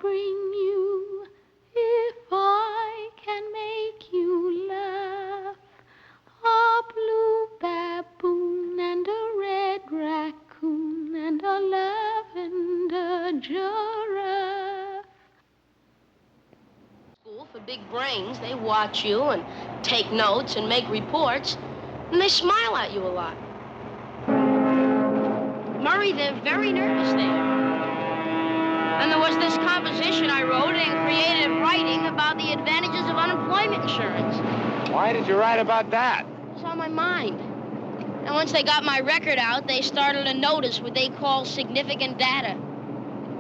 bring you if I can make you laugh. A blue baboon and a red raccoon and a lavender giraffe. School for big brains, they watch you and take notes and make reports, and they smile at you a lot. Murray, they're very nervous there. And there was this composition I wrote in creative writing about the advantages of unemployment insurance. Why did you write about that? It's on my mind. And once they got my record out, they started a notice what they call significant data.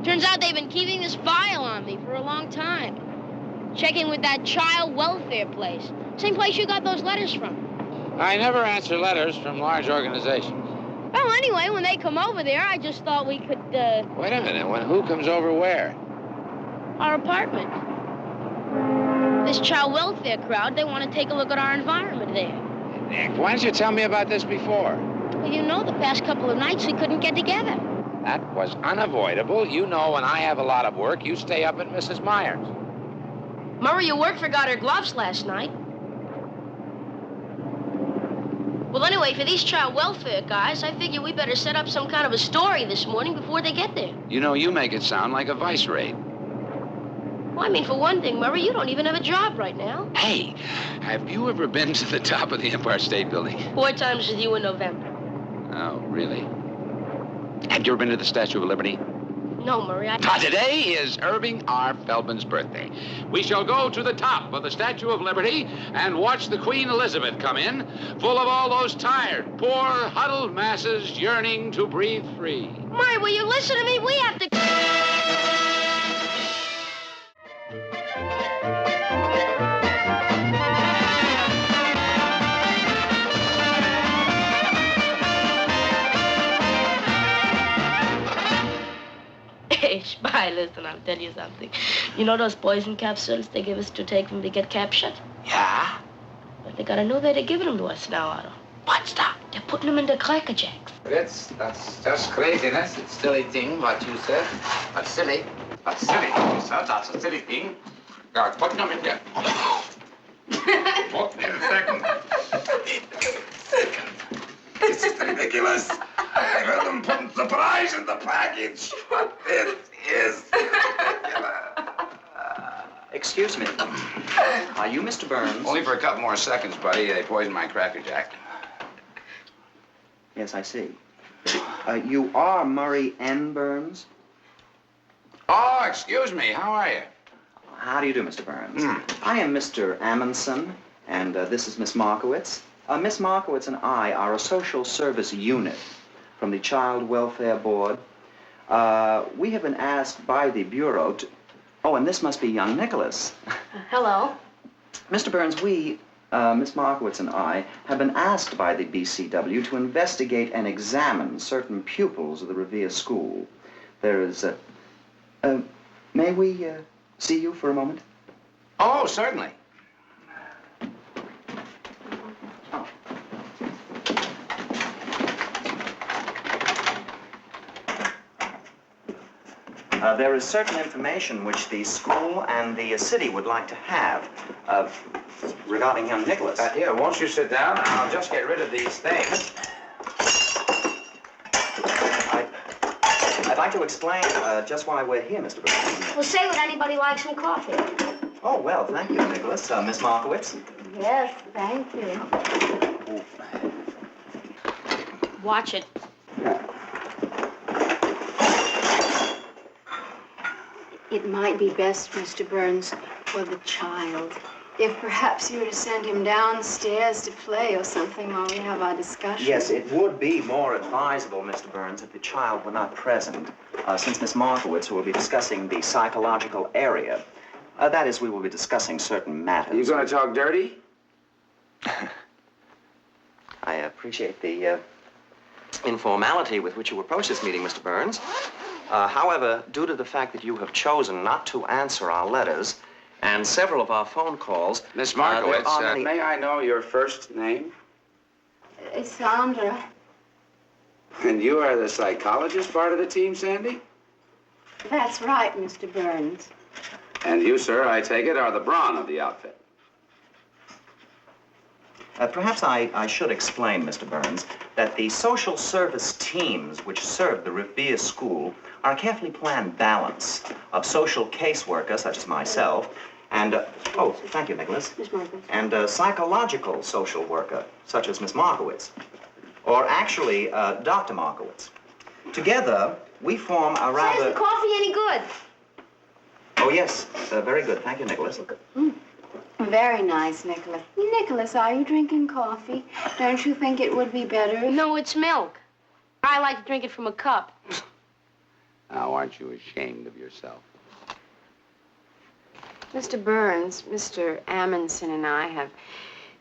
Turns out they've been keeping this file on me for a long time. Checking with that child welfare place. Same place you got those letters from. I never answer letters from large organizations. Well, anyway, when they come over there, I just thought we could, Wait a minute. Who comes over where? Our apartment. This child welfare crowd, they want to take a look at our environment there. Nick, why didn't you tell me about this before? Well, you know, the past couple of nights we couldn't get together. That was unavoidable. You know when I have a lot of work, you stay up at Mrs. Meyer's. Murray, your work forgot her gloves last night. Well, anyway, for these child welfare guys, I figure we better set up some kind of a story this morning before they get there. You know, you make it sound like a vice raid. Well, I mean, for one thing, Murray, you don't even have a job right now. Hey, have you ever been to the top of the Empire State Building? 4 times with you in November. Oh, really? Have you ever been to the Statue of Liberty? No, Murray, Today is Irving R. Feldman's birthday. We shall go to the top of the Statue of Liberty and watch the Queen Elizabeth come in, full of all those tired, poor, huddled masses yearning to breathe free. Murray, will you listen to me? We have to... Hey, spy, listen, I'll tell you something. You know those poison capsules they give us to take when we get captured? Yeah? But they got a new way to giving them to us now, Otto. What's that? They're putting them into Cracker Jacks. That's just craziness. It's a silly thing, what you said. That's silly. That's silly, you said. That's a silly thing. Now, put them in there. Put them second. This is ridiculous. I heard them putting surprise in the package. What this is ridiculous. Excuse me. Are you Mr. Burns? Only for a couple more seconds, buddy. They poisoned my Cracker Jack. Yes, I see. You are Murray N. Burns? Oh, excuse me. How are you? How do you do, Mr. Burns? I am Mr. Amundsen, and this is Miss Markowitz. Miss Markowitz and I are a social service unit from the Child Welfare Board. We have been asked by the Bureau to... Oh, and this must be young Nicholas. Hello. Mr. Burns, we, Miss Markowitz and I, have been asked by the BCW to investigate and examine certain pupils of the Revere School. There is, may we see you for a moment? Oh, certainly. There is certain information which the school and the city would like to have regarding young Nicholas. Here, won't you sit down? I'll just get rid of these things. I'd like to explain just why we're here, Mr. Burns. Well, say would anybody like some coffee? Oh, well, thank you, Nicholas. Miss Markowitz? Yes, thank you. Watch it. It might be best, Mr. Burns, for the child, if perhaps you were to send him downstairs to play or something while we have our discussion. Yes, it would be more advisable, Mr. Burns, if the child were not present, since Miss Markowitz will be discussing the psychological area. That is, we will be discussing certain matters. You going to talk dirty? I appreciate the informality with which you approach this meeting, Mr. Burns. However, due to the fact that you have chosen not to answer our letters and several of our phone calls... Miss Markowitz, may I know your first name? Sandra. And you are the psychologist part of the team, Sandy? That's right, Mr. Burns. And you, sir, I take it, are the brawn of the outfit. Perhaps I should explain, Mr. Burns, that the social service teams which serve the Revere School are a carefully planned balance of social caseworkers, such as myself, and, oh, thank you, Nicholas. Miss Markowitz. And a psychological social worker, such as Miss Markowitz. Or actually, Dr. Markowitz. Together, we form a rather... Is the coffee any good? Oh, yes. Very good. Thank you, Nicholas. Very nice, Nicholas. Nicholas, are you drinking coffee? Don't you think it would be better? No, it's milk. I like to drink it from a cup. Now, aren't you ashamed of yourself? Mr. Burns, Mr. Amundsen and I have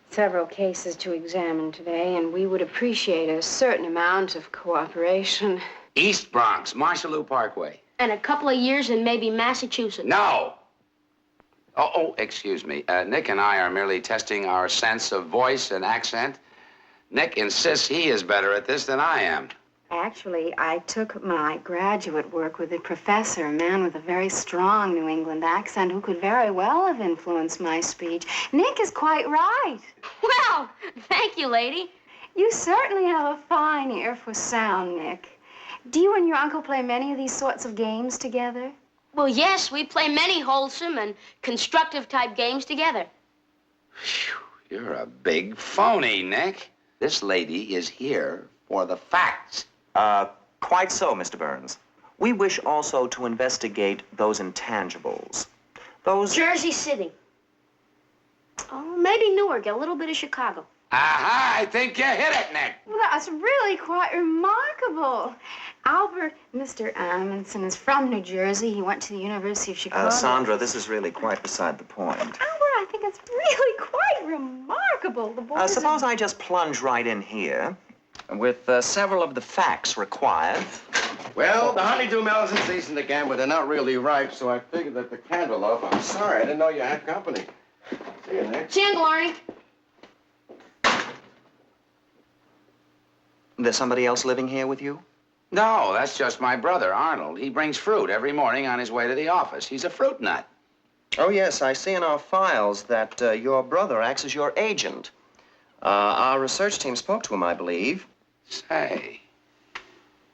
several cases to examine today, and we would appreciate a certain amount of cooperation. East Bronx, Marshalloo Parkway. And a couple of years in maybe Massachusetts. No! Oh, excuse me. Nick and I are merely testing our sense of voice and accent. Nick insists he is better at this than I am. Actually, I took my graduate work with a professor, a man with a very strong New England accent who could very well have influenced my speech. Nick is quite right. Well, thank you, lady. You certainly have a fine ear for sound, Nick. Do you and your uncle play many of these sorts of games together? Well, yes, we play many wholesome and constructive type games together. Phew, you're a big phony, Nick. This lady is here for the facts. Quite so, Mr. Burns. We wish also to investigate those intangibles. Those... Jersey City. Oh, maybe Newark, a little bit of Chicago. Aha, I think you hit it, Nick. Well, that's really quite remarkable. Albert, Mr. Amundsen is from New Jersey. He went to the University of Chicago. Sandra, this is really quite beside the point. Albert, I think it's really quite remarkable. The boy Suppose I just plunge right in here with several of the facts required. Well, the honeydew melons in season again, but they're not really ripe, so I figured that the cantaloupe... I'm sorry, I didn't know you had company. See you, Nick. See you, Glory. There's somebody else living here with you? No, that's just my brother, Arnold. He brings fruit every morning on his way to the office. He's a fruit nut. Oh, yes, I see in our files that your brother acts as your agent. Our research team spoke to him, I believe. Say,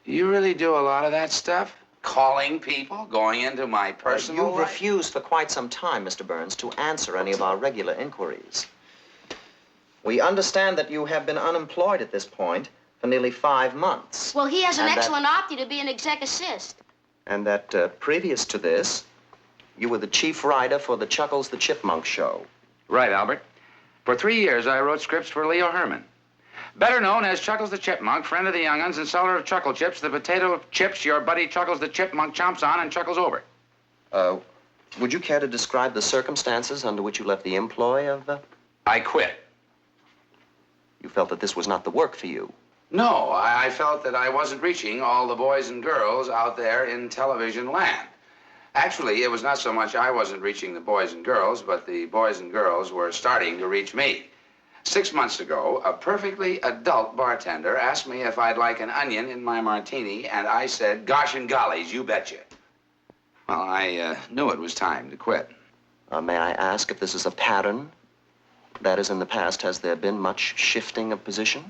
do you really do a lot of that stuff? Calling people, going into my personal You've life? refused for quite some time, Mr. Burns, to answer any of our regular inquiries. We understand that you have been unemployed at this point for nearly 5 months. Well, he has an And excellent opti to be an exec assist. And that previous to this, you were the chief writer for the Chuckles the Chipmunk show. Right, Albert. For 3 years, I wrote scripts for Leo Herman. Better known as Chuckles the Chipmunk, friend of the young'uns and seller of chuckle chips, the potato chips your buddy Chuckles the Chipmunk chomps on and chuckles over. Would you care to describe the circumstances under which you left the employ of... I quit. You felt that this was not the work for you. No, I felt that I wasn't reaching all the boys and girls out there in television land. Actually, it was not so much I wasn't reaching the boys and girls, but the boys and girls were starting to reach me. 6 months ago, a perfectly adult bartender asked me if I'd like an onion in my martini, and I said, gosh and gollies, you betcha. Well, I knew it was time to quit. May I ask if this is a pattern? That is, in the past, has there been much shifting of position?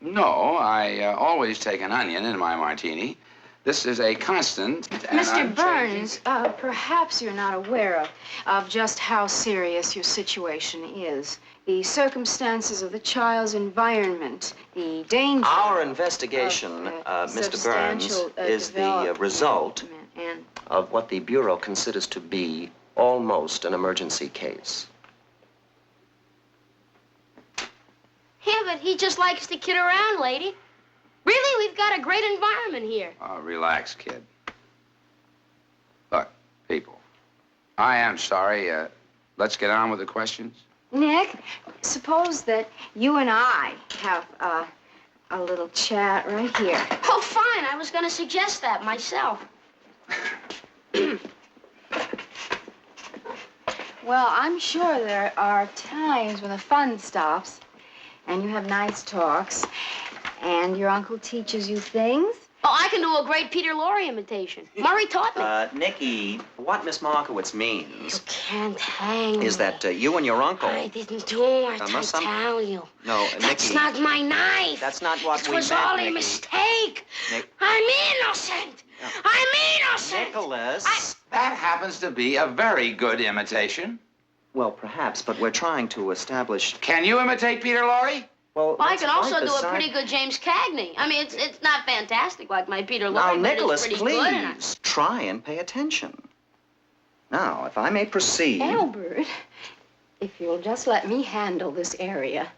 No, I always take an onion in my martini. This is a constant. Mr. Burns, perhaps you're not aware of just how serious your situation is. The circumstances of the child's environment, the danger... Our investigation, Mr. Burns, is the result of what the Bureau considers to be almost an emergency case. Yeah, but he just likes to kid around, lady. Really, we've got a great environment here. Oh, relax, kid. Look, people, I am sorry. Let's get on with the questions. Nick, suppose that you and I have a little chat right here. Oh, fine. I was going to suggest that myself. Well, I'm sure there are times when the fun stops and you have nice talks and your uncle teaches you things. Oh, Oh, I can do a great Peter Lorre imitation. Murray taught me. Nicky, what Miss Markowitz You means can't hang is me. that you and your uncle... I didn't do it, I must some- tell you. No, That's Nicky... not my knife. That's not what it we was meant, all a Nicky. mistake. Nick- I'm innocent. I'm innocent. Nicholas... That happens to be a very good imitation. Well, perhaps, but we're trying to establish... Can you imitate Peter Lorre? Well, I that's can also quite do a beside- pretty good James Cagney. I mean, it's not fantastic like my Peter Lorre, Now, but Nicholas, it's pretty good. please, try and pay attention. Now, if I may proceed... Albert, if you'll just let me handle this area.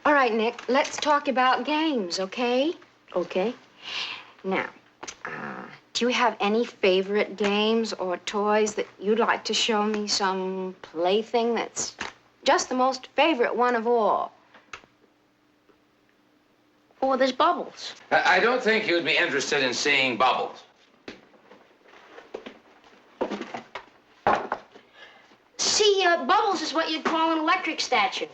All right, Nick, let's talk about games, okay? Okay. Now, do you have any favorite games or toys that you'd like to show me? Some plaything that's just the most favorite one of all? Oh, there's Bubbles. I don't think you'd be interested in seeing Bubbles. See, Bubbles is what you'd call an electric statue.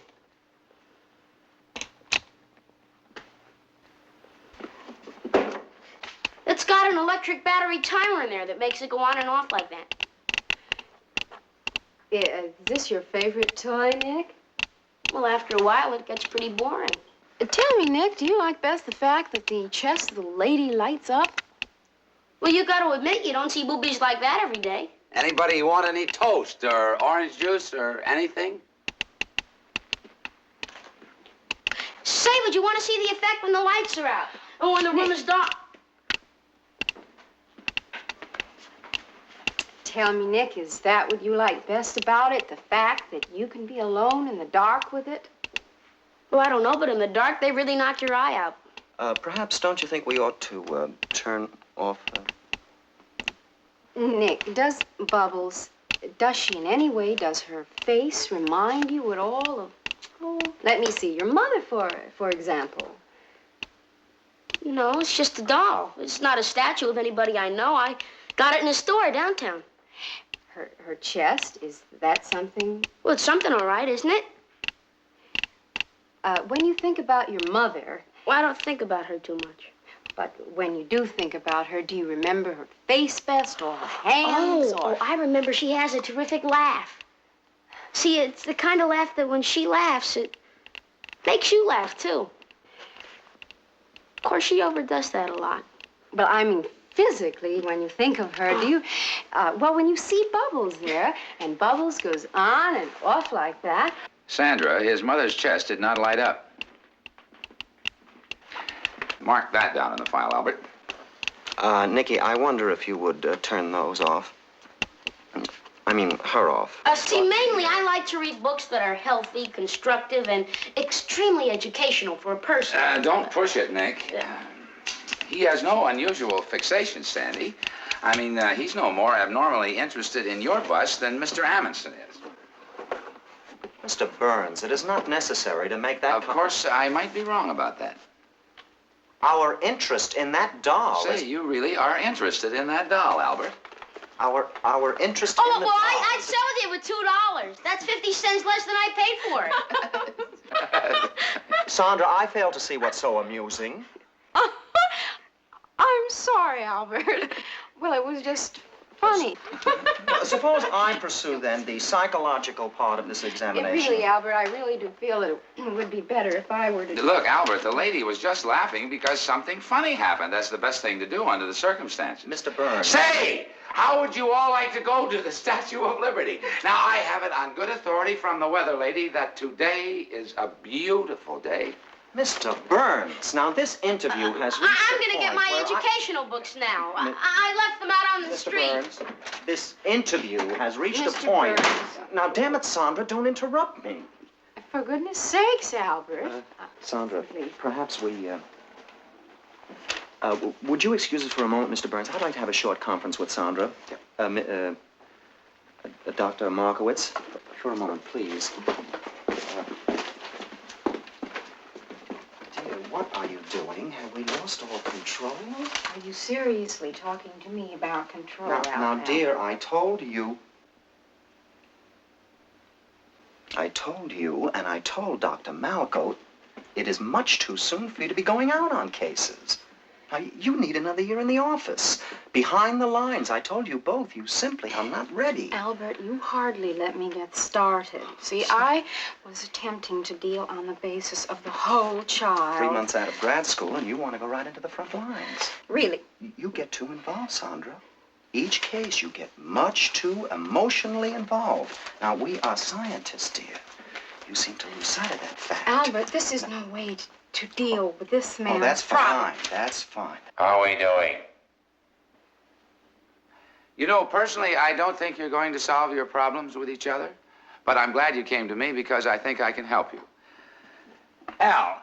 It's got an electric battery timer in there that makes it go on and off like that. Is this your favorite toy, Nick? Well, after a while, it gets pretty boring. Tell me, Nick, do you like best the fact that the chest of the lady lights up? Well, you got to admit, you don't see boobies like that every day. Anybody want any toast or orange juice or anything? Say, would you want to see the effect when the lights are out? Or when the room is dark? Tell me, Nick, is that what you like best about it? The fact that you can be alone in the dark with it? Well, I don't know, but in the dark, they really knock your eye out. Perhaps don't you think we ought to turn off... Nick, does Bubbles, does she in any way, does her face remind you at all of, oh, let me see, your mother, for example? No, it's just a doll. It's not a statue of anybody I know. I got it in a store downtown. Her chest, is that something? Well, it's something all right, isn't it? When you think about your mother... Well, I don't think about her too much. But when you do think about her, do you remember her face best or her hands? Oh, I remember she has a terrific laugh. See, it's the kind of laugh that when she laughs, it makes you laugh, too. Of course, she overdoes that a lot. But I mean, physically, when you think of her, do you... well, when you see Bubbles there, and Bubbles goes on and off like that... Sandra, his mother's chest did not light up. Mark that down in the file, Albert. Nicky, I wonder if you would turn those off. I mean, her off. See, mainly I like to read books that are healthy, constructive, and extremely educational for a person. Don't push it, Nick. He has no unusual fixation, Sandy. I mean, he's no more abnormally interested in your bust than Mr. Amundsen is. Mr. Burns, it is not necessary to make that... Of course, I might be wrong about that. Our interest in that doll Say, is... you really are interested in that doll, Albert. Our interest Oh, in the well, doll... I'd sell it with $2. That's 50 cents less than I paid for it. Sandra, I fail to see what's so amusing. I'm sorry, Albert. Well, it was just funny. Suppose I pursue, then, the psychological part of this examination. Really, Albert, I really do feel that it would be better if I were to... Look, Albert, the lady was just laughing because something funny happened. That's the best thing to do under the circumstances. Mr. Burns... Say, how would you all like to go to the Statue of Liberty? Now, I have it on good authority from the weather lady that today is a beautiful day. Mr. Burns, now this interview has reached I'm the going to get point my where educational books now. I left them out on the Mr. street. Burns, this interview has reached a Mr. point... Burns. Now, damn it, Sandra, don't interrupt me. For goodness sakes, Albert. Sandra, perhaps we, would you excuse us for a moment, Mr. Burns? I'd like to have a short conference with Sandra. Dr. Markowitz. For a moment, please. Dear, what are you doing? Have we lost all control? Are you seriously talking to me about control, Now, Albert? dear, I told you... I told you, and I told Dr. Malco, it is much too soon for you to be going out on cases. Now, you need another year in the office. Behind the lines, I told you both, you simply are not ready. Albert, you hardly let me get started. See, I was attempting to deal on the basis of the whole child. 3 months out of grad school, and you want to go right into the front lines. Really? You get too involved, Sandra. Each case, you get much too emotionally involved. Now, we are scientists, dear. You seem to lose sight of that fact. Albert, this is no way to deal with this man's Oh, that's problem. fine. That's fine. How are we doing? You know, personally, I don't think you're going to solve your problems with each other, but I'm glad you came to me because I think I can help you. Al,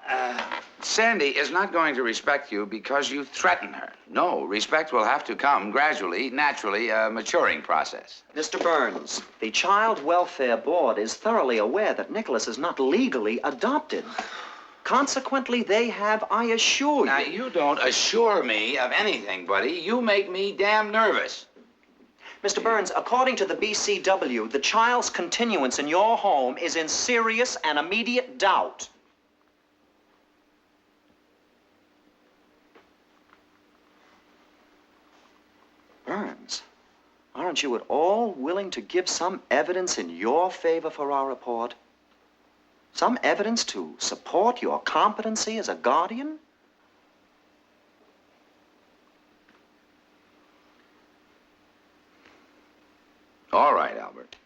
Sandy is not going to respect you because you threaten her. No, respect will have to come gradually, naturally, a maturing process. Mr. Burns, the Child Welfare Board is thoroughly aware that Nicholas is not legally adopted. Consequently, they have, I assure you... Now, you don't assure me of anything, buddy. You make me damn nervous. Mr. Burns, according to the BCW, the child's continuance in your home is in serious and immediate doubt. Burns, aren't you at all willing to give some evidence in your favor for our report? Some evidence to support your competency as a guardian? All right, Albert.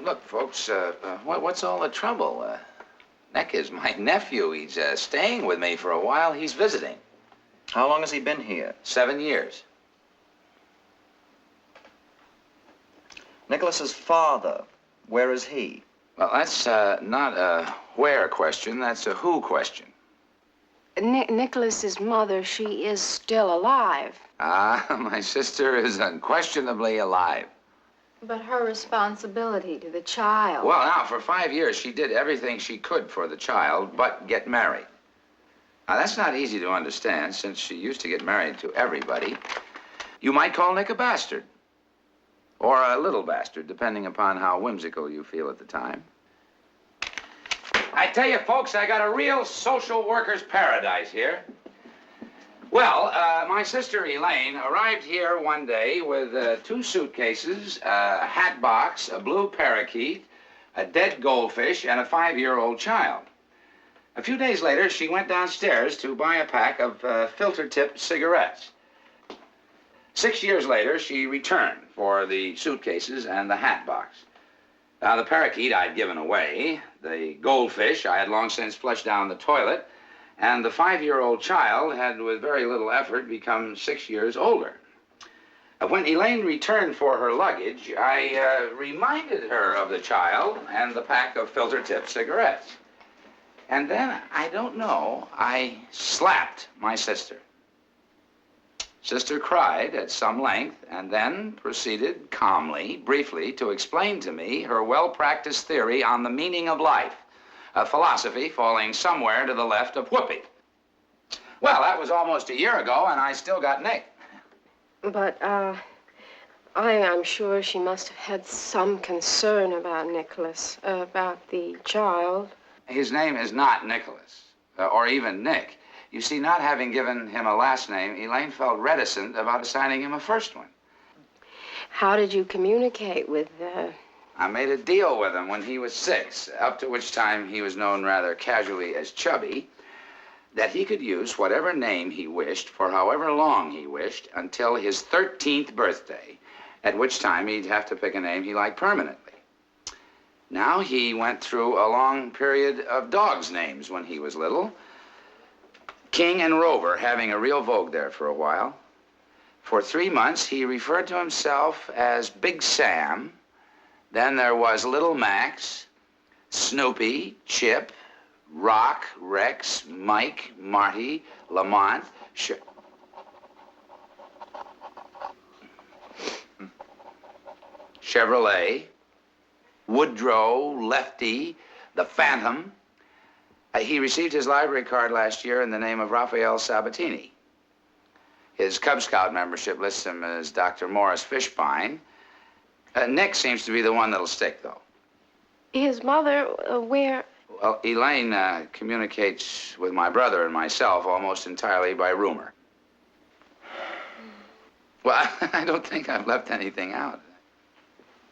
Look, folks, what's all the trouble? Nick is my nephew. He's staying with me for a while. He's visiting. How long has he been here? 7 years. Nicholas's father, where is he? Well, that's not a where question. That's a who question. Nicholas's mother, she is still alive. Ah, my sister is unquestionably alive. But her responsibility to the child. Well, now, for 5 years, she did everything she could for the child but get married. Now, that's not easy to understand, since she used to get married to everybody. You might call Nick a bastard. Or a little bastard, depending upon how whimsical you feel at the time. I tell you, folks, I got a real social worker's paradise here. Well, my sister Elaine arrived here one day with 2 suitcases, a hat box, a blue parakeet, a dead goldfish, and a 5-year-old child. A few days later, she went downstairs to buy a pack of filter-tipped cigarettes. 6 years later, she returned for the suitcases and the hat box. Now, the parakeet I'd given away, the goldfish I had long since flushed down the toilet, and the 5-year-old child had, with very little effort, become 6 years older. When Elaine returned for her luggage, I reminded her of the child and the pack of filter-tipped cigarettes. And then, I don't know, I slapped my sister. Sister cried at some length and then proceeded calmly, briefly, to explain to me her well-practiced theory on the meaning of life, a philosophy falling somewhere to the left of whoopee. Well, that was almost a year ago, and I still got Nick. But, I'm sure she must have had some concern about Nicholas, about the child. His name is not Nicholas, or even Nick. You see, not having given him a last name, Elaine felt reticent about assigning him a first one. How did you communicate with, I made a deal with him when he was 6, up to which time he was known rather casually as Chubby, that he could use whatever name he wished for however long he wished until his 13th birthday, at which time he'd have to pick a name he liked permanently. Now he went through a long period of dogs' names when he was little, King and Rover having a real vogue there for a while. For 3 months, he referred to himself as Big Sam. Then there was Little Max, Snoopy, Chip, Rock, Rex, Mike, Marty, Lamont, Chevrolet, Woodrow, Lefty, the Phantom, He received his library card last year in the name of Raphael Sabatini. His Cub Scout membership lists him as Dr. Morris Fishbein. Nick seems to be the one that'll stick, though. His mother, where? Well, Elaine communicates with my brother and myself almost entirely by rumor. Well, I don't think I've left anything out.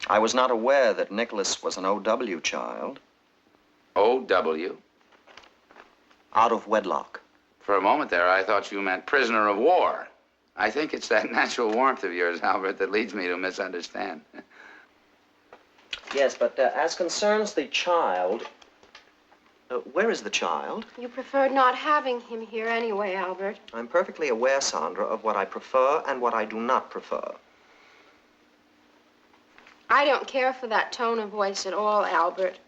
I was not aware that Nicholas was an O.W. child. O.W.? Out of wedlock. For a moment there, I thought you meant prisoner of war. I think it's that natural warmth of yours, Albert, that leads me to misunderstand. Yes, but as concerns the child, where is the child? You preferred not having him here anyway, Albert. I'm perfectly aware, Sandra, of what I prefer and what I do not prefer. I don't care for that tone of voice at all, Albert.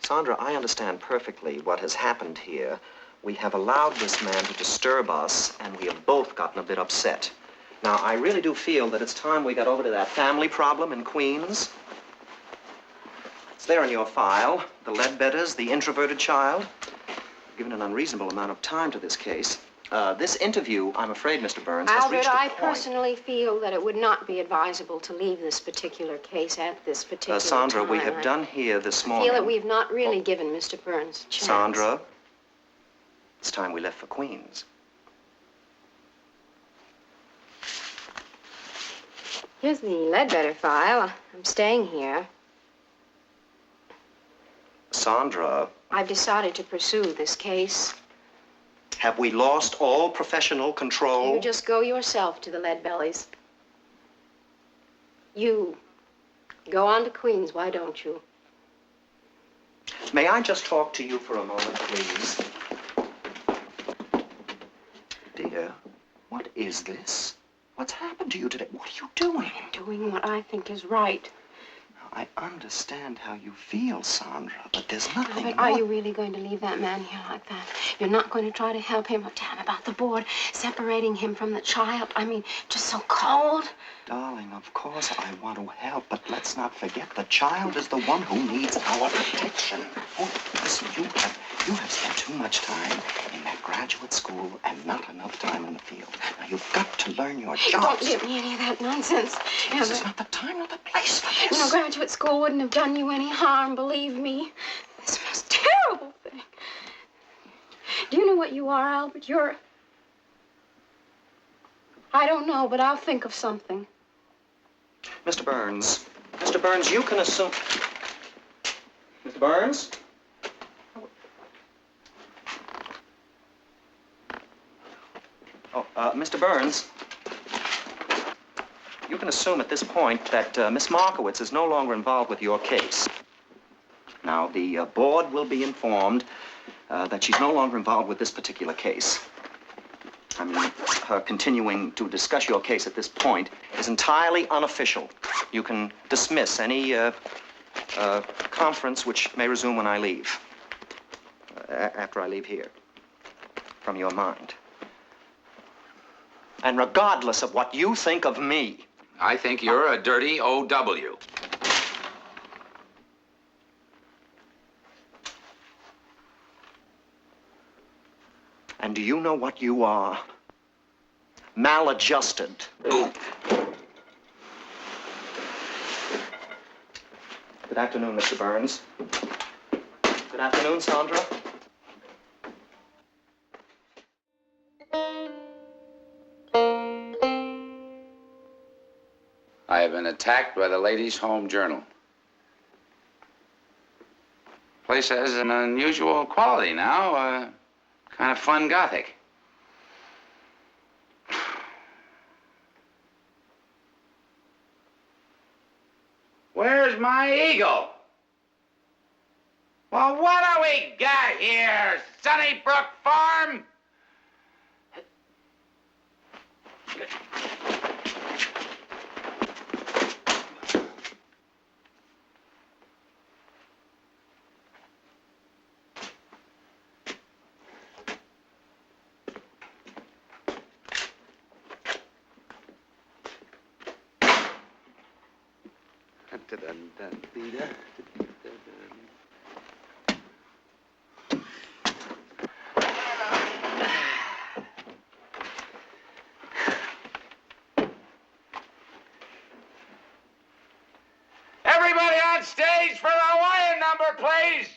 Sandra, I understand perfectly what has happened here. We have allowed this man to disturb us, and we have both gotten a bit upset. Now, I really do feel that it's time we got over to that family problem in Queens. It's there in your file, the Ledbetters, the introverted child. I've given an unreasonable amount of time to this case. This interview, I'm afraid, Mr. Burns, has reached Albert, a I point. personally feel that it would not be advisable to leave this particular case at this particular Sandra, time. we have done here this I morning. feel that we've not really given Mr. Burns a chance. Sandra, it's time we left for Queens. Here's the Ledbetter file. I'm staying here. Sandra, I've decided to pursue this case. have we lost all professional control? You just go yourself to the Leadbellies. You go on to Queens, why don't you? May I just talk to you for a moment, please? Dear, what is this? What's happened to you today? What are you doing? I'm doing what I think is right. I understand how you feel, Sandra, but there's nothing Albert, more. are you really going to leave that man here like that? You're not going to try to help him? Tell him about the board, separating him from the child. I mean, just so cold. Darling, of course I want to help, but let's not forget the child is the one who needs our protection. Oh, listen, you have spent too much time in that graduate school and not enough time in the field. Now, you've got to learn your jobs. Don't give me any of that nonsense. This is not the time nor the place for this. No, graduate school wouldn't have done you any harm, believe me. This is the most terrible thing. Do you know what you are, Albert? You're... I don't know, but I'll think of something. Mr. Burns, you can assume... Mr. Burns? Oh, Mr. Burns, you can assume at this point that Miss Markowitz is no longer involved with your case. Now, the board will be informed that she's no longer involved with this particular case. I mean, her continuing to discuss your case at this point is entirely unofficial. You can dismiss any conference which may resume when I leave, after I leave here, from your mind. And regardless of what you think of me. I think you're a dirty O.W. And do you know what you are? Maladjusted. Good afternoon, Mr. Burns. Good afternoon, Sandra. I have been attacked by the Ladies' Home Journal. Place has an unusual quality now, kind of fun gothic. Where's my eagle? Well, what do we got here? Sunnybrook Farm? boys!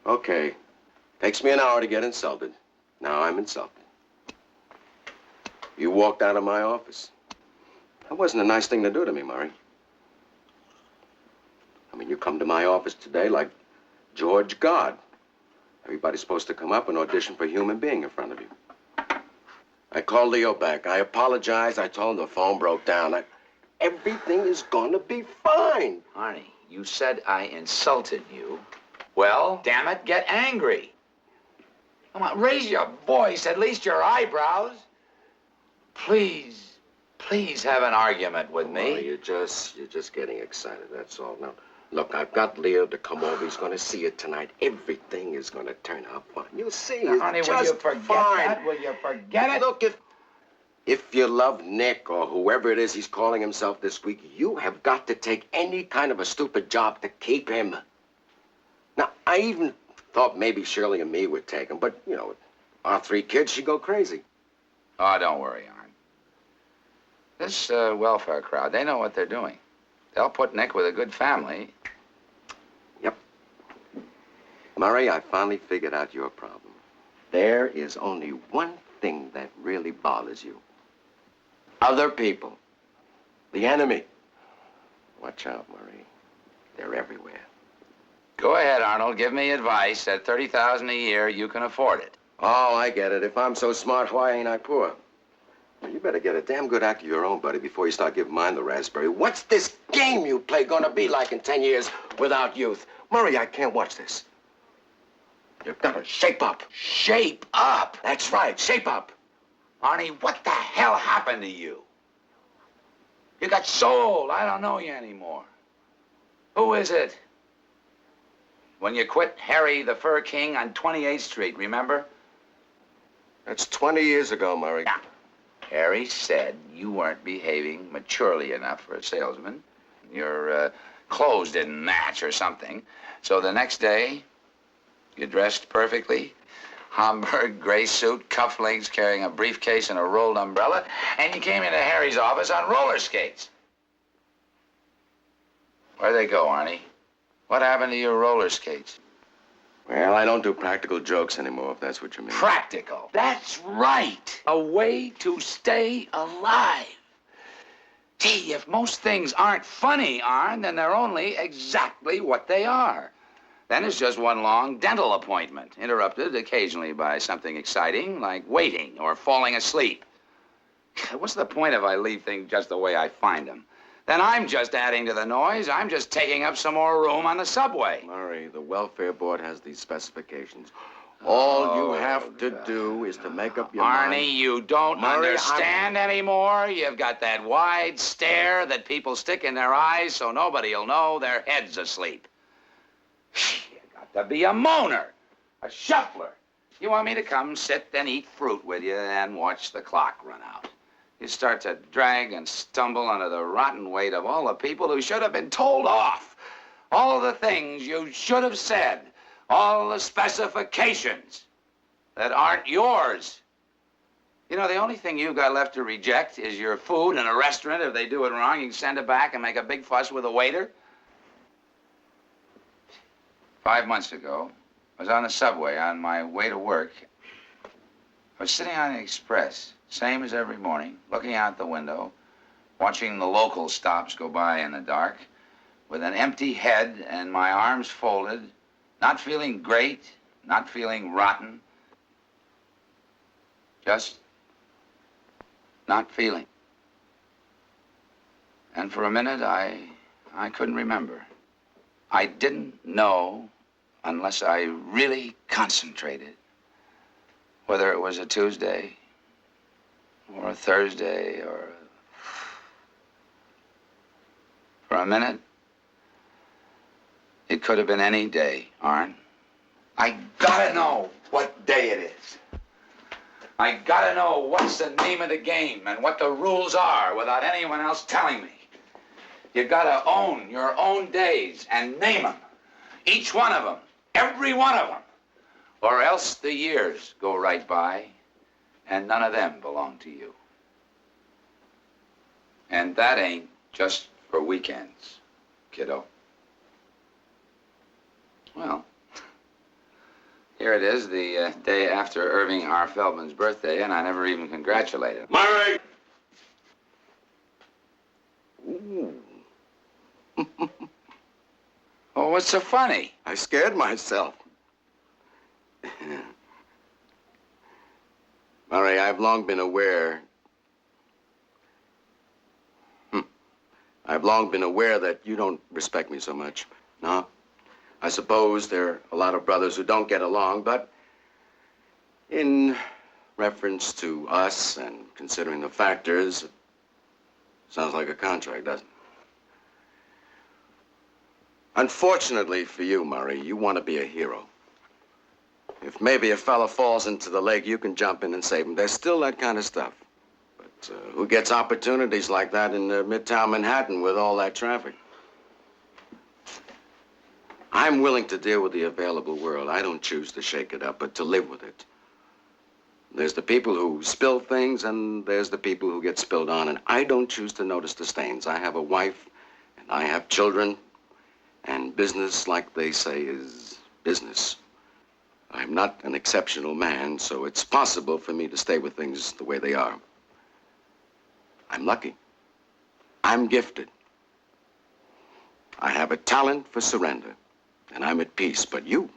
Okay. Takes me an hour to get insulted. Now I'm insulted. You walked out of my office. That wasn't a nice thing to do to me, Murray. I mean, you come to my office today like George God. Everybody's supposed to come up and audition for a human being in front of you. I called Leo back. I apologized. I told him the phone broke down. Everything is gonna be fine. Arnie, you said I insulted you. Well, damn it, get angry. Come on, raise your voice, at least your eyebrows. Please, please have an argument with me. Well, you're just getting excited, that's all. Now, look, I've got Leo to come over. He's gonna see it tonight. Everything is gonna turn out fine. You'll see. Now, honey, it's will just you forget fine. that? Will you forget it? Look, if you love Nick or whoever it is he's calling himself this week, you have got to take any kind of a stupid job to keep him. Now, I even thought maybe Shirley and me would take him, but, you know, our 3 kids, she'd go crazy. Oh, don't worry, Arn. This welfare crowd, they know what they're doing. They'll put Nick with a good family. Yep. Murray, I finally figured out your problem. There is only one thing that really bothers you. Other people. The enemy. Watch out, Murray. They're everywhere. Go ahead, Arnold. Give me advice. At $30,000 a year, you can afford it. Oh, I get it. If I'm so smart, why ain't I poor? Well, you better get a damn good act of your own, buddy, before you start giving mine the raspberry. What's this game you play gonna be like in 10 years without youth? Murray, I can't watch this. You've got to shape up. Shape up? That's right, shape up. Arnie, what the hell happened to you? You got sold. I don't know you anymore. Who is it? When you quit Harry the Fur King on 28th Street, remember? That's 20 years ago, Murray. Yeah. Harry said you weren't behaving maturely enough for a salesman. Your clothes didn't match or something. So the next day, you dressed perfectly. Homburg, gray suit, cufflinks, carrying a briefcase and a rolled umbrella, and you came into Harry's office on roller skates. Where'd they go, Arnie? What happened to your roller skates? Well, I don't do practical jokes anymore, if that's what you mean. Practical. That's right. A way to stay alive. Gee, if most things aren't funny, Arn, then they're only exactly what they are. Then it's just one long dental appointment, interrupted occasionally by something exciting, like waiting or falling asleep. What's the point if I leave things just the way I find them? Then I'm just adding to the noise. I'm just taking up some more room on the subway. Murray, the welfare board has these specifications. All you have to do is to make up your mind. Arnie, you don't understand anymore. You've got that wide stare that people stick in their eyes so nobody'll know their head's asleep. You got to be a moaner, a shuffler. You want me to come sit and eat fruit with you and watch the clock run out. You start to drag and stumble under the rotten weight of all the people who should have been told off. All the things you should have said. All the specifications that aren't yours. You know, the only thing you've got left to reject is your food in a restaurant. If they do it wrong, you can send it back and make a big fuss with the waiter. 5 months ago, I was on the subway on my way to work. I was sitting on the express, same as every morning, looking out the window, watching the local stops go by in the dark, with an empty head and my arms folded, not feeling great, not feeling rotten, just not feeling. And for a minute, I couldn't remember. I didn't know, unless I really concentrated, whether it was a Tuesday or a Thursday or... For a minute, it could have been any day, Arn. I gotta know what day it is. I gotta know what's the name of the game and what the rules are without anyone else telling me. You gotta own your own days and name them. Each one of them. Every one of them. Or else the years go right by and none of them belong to you. And that ain't just for weekends, kiddo. Well, here it is, the day after Irving R. Feldman's birthday, and I never even congratulated him. Murray! Ooh. Oh, what's so funny? I scared myself. Murray, I've long been aware... I've long been aware that you don't respect me so much. No? I suppose there are a lot of brothers who don't get along, but in reference to us and considering the factors, it sounds like a contract, doesn't it? Unfortunately for you, Murray, you want to be a hero. If maybe a fella falls into the lake, you can jump in and save him. There's still that kind of stuff. But who gets opportunities like that in Midtown Manhattan with all that traffic? I'm willing to deal with the available world. I don't choose to shake it up, but to live with it. There's the people who spill things, and there's the people who get spilled on, and I don't choose to notice the stains. I have a wife, and I have children, and business, like they say, is business. I'm not an exceptional man, so it's possible for me to stay with things the way they are. I'm lucky. I'm gifted. I have a talent for surrender, and I'm at peace. But you,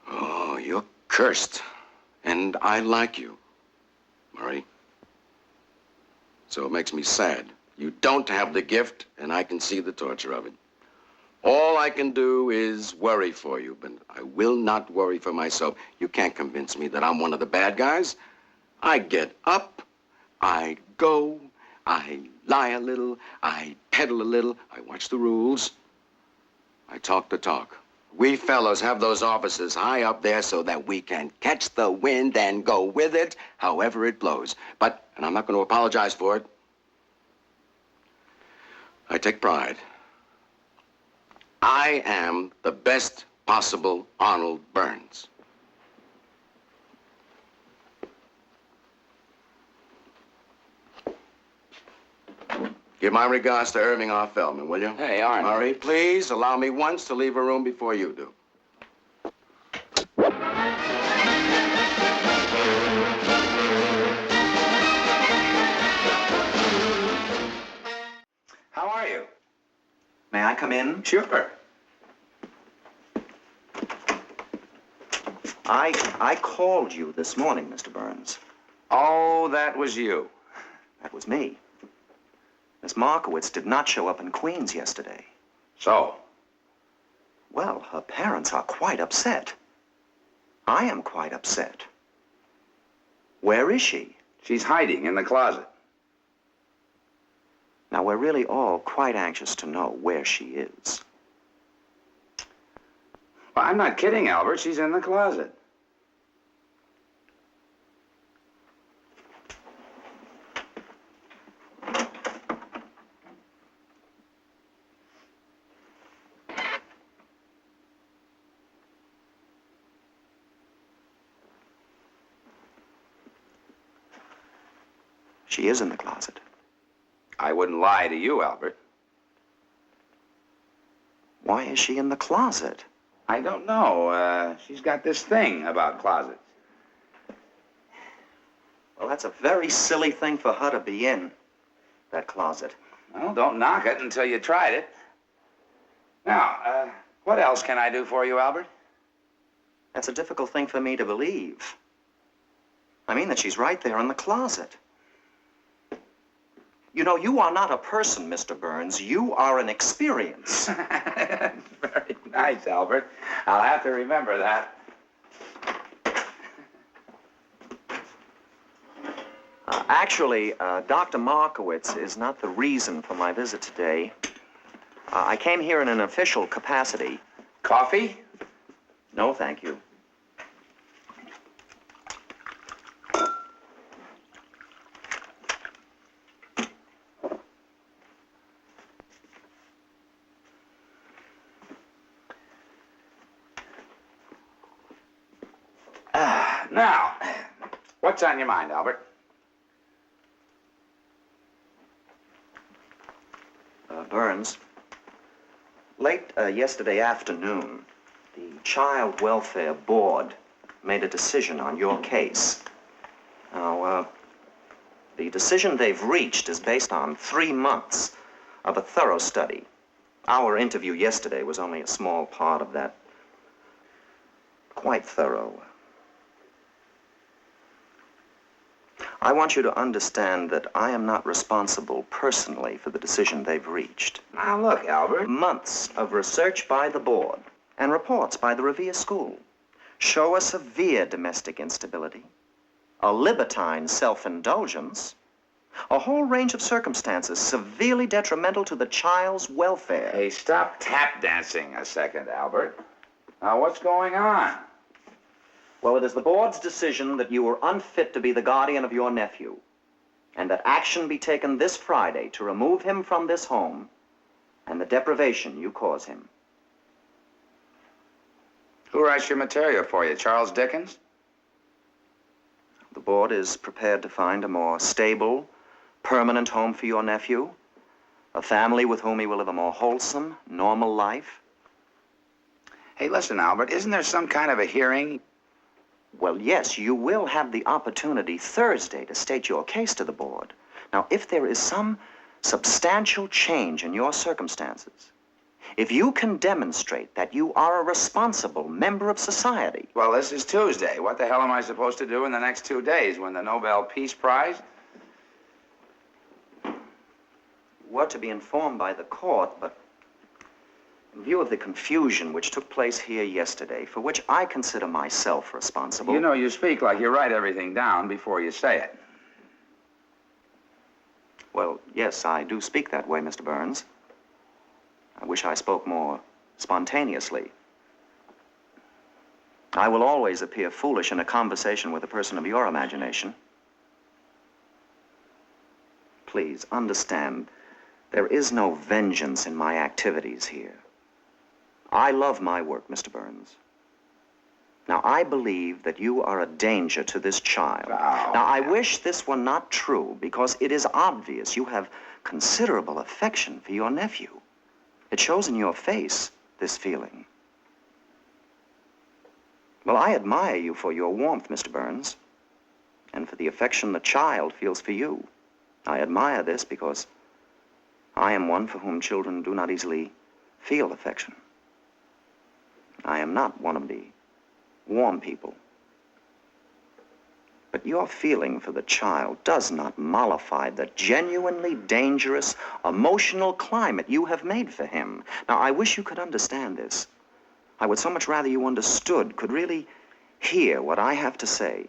oh, you're cursed, and I like you, Murray. So it makes me sad. You don't have the gift, and I can see the torture of it. All I can do is worry for you, but I will not worry for myself. You can't convince me that I'm one of the bad guys. I get up, I go, I lie a little, I peddle a little, I watch the rules. I talk the talk. We fellows have those offices high up there so that we can catch the wind and go with it however it blows. But, and I'm not going to apologize for it, I take pride. I am the best possible Arnold Burns. Give my regards to Irving R. Feldman, will you? Hey, Arnold. Murray, please allow me once to leave a room before you do. How are you? May I come in? Sure. I called you this morning, Mr. Burns. Oh, that was you. That was me. Miss Markowitz did not show up in Queens yesterday. So? Well, her parents are quite upset. I am quite upset. Where is she? She's hiding in the closet. Now, we're really all quite anxious to know where she is. Well, I'm not kidding, Albert. She's in the closet. She is in the closet. I wouldn't lie to you, Albert. Why is she in the closet? I don't know. She's got this thing about closets. Well, that's a very silly thing for her to be in, that closet. Well, don't knock it until you tried it. Now, what else can I do for you, Albert? That's a difficult thing for me to believe. I mean that she's right there in the closet. You know, you are not a person, Mr. Burns. You are an experience. Very nice, Albert. I'll have to remember that. Actually, Dr. Markowitz is not the reason for my visit today. I came here in an official capacity. Coffee? No, thank you. Now, what's on your mind, Albert? Burns, late yesterday afternoon, the Child Welfare Board made a decision on your case. Now, the decision they've reached is based on 3 months of a thorough study. Our interview yesterday was only a small part of that. Quite thorough. I want you to understand that I am not responsible personally for the decision they've reached. Now, look, Albert. Months of research by the board and reports by the Revere School show a severe domestic instability, a libertine self-indulgence, a whole range of circumstances severely detrimental to the child's welfare. Hey, stop tap dancing a second, Albert. Now, what's going on? Well, it is the board's decision that you are unfit to be the guardian of your nephew, and that action be taken this Friday to remove him from this home and the deprivation you cause him. Who writes your material for you, Charles Dickens? The board is prepared to find a more stable, permanent home for your nephew, a family with whom he will live a more wholesome, normal life. Hey, listen, Albert, isn't there some kind of a hearing? Well, yes, you will have the opportunity Thursday to state your case to the board. Now, if there is some substantial change in your circumstances, if you can demonstrate that you are a responsible member of society. Well, this is Tuesday. What the hell am I supposed to do in the next 2 days? Win the Nobel Peace Prize? You were to be informed by the court, but in view of the confusion which took place here yesterday, for which I consider myself responsible. You know, you speak like you write everything down before you say it. Well, yes, I do speak that way, Mr. Burns. I wish I spoke more spontaneously. I will always appear foolish in a conversation with a person of your imagination. Please understand, there is no vengeance in my activities here. I love my work, Mr. Burns. Now, I believe that you are a danger to this child. Oh, now, I wish this were not true, because it is obvious you have considerable affection for your nephew. It shows in your face, this feeling. Well, I admire you for your warmth, Mr. Burns, and for the affection the child feels for you. I admire this because I am one for whom children do not easily feel affection. I am not one of the warm people. But your feeling for the child does not mollify the genuinely dangerous emotional climate you have made for him. Now, I wish you could understand this. I would so much rather you understood, could really hear what I have to say.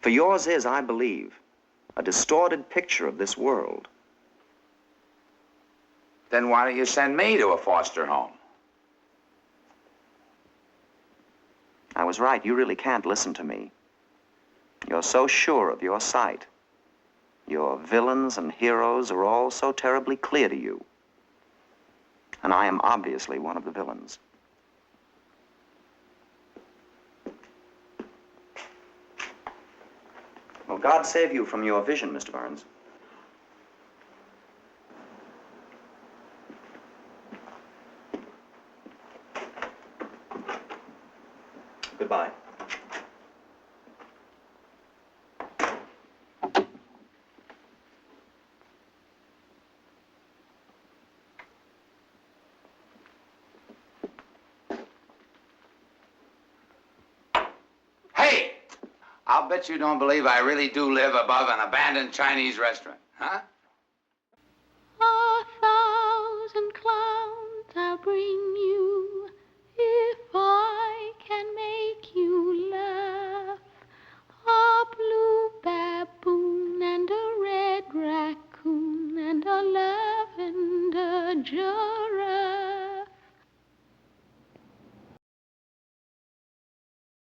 For yours is, I believe, a distorted picture of this world. Then why don't you send me to a foster home? I was right. You really can't listen to me. You're so sure of your sight. Your villains and heroes are all so terribly clear to you. And I am obviously one of the villains. Well, God save you from your vision, Mr. Burns. Goodbye. Hey! I'll bet you don't believe I really do live above an abandoned Chinese restaurant, huh? 1,000 clowns I'll bring you if I can make you laugh. A blue baboon and a red raccoon and a lavender jug.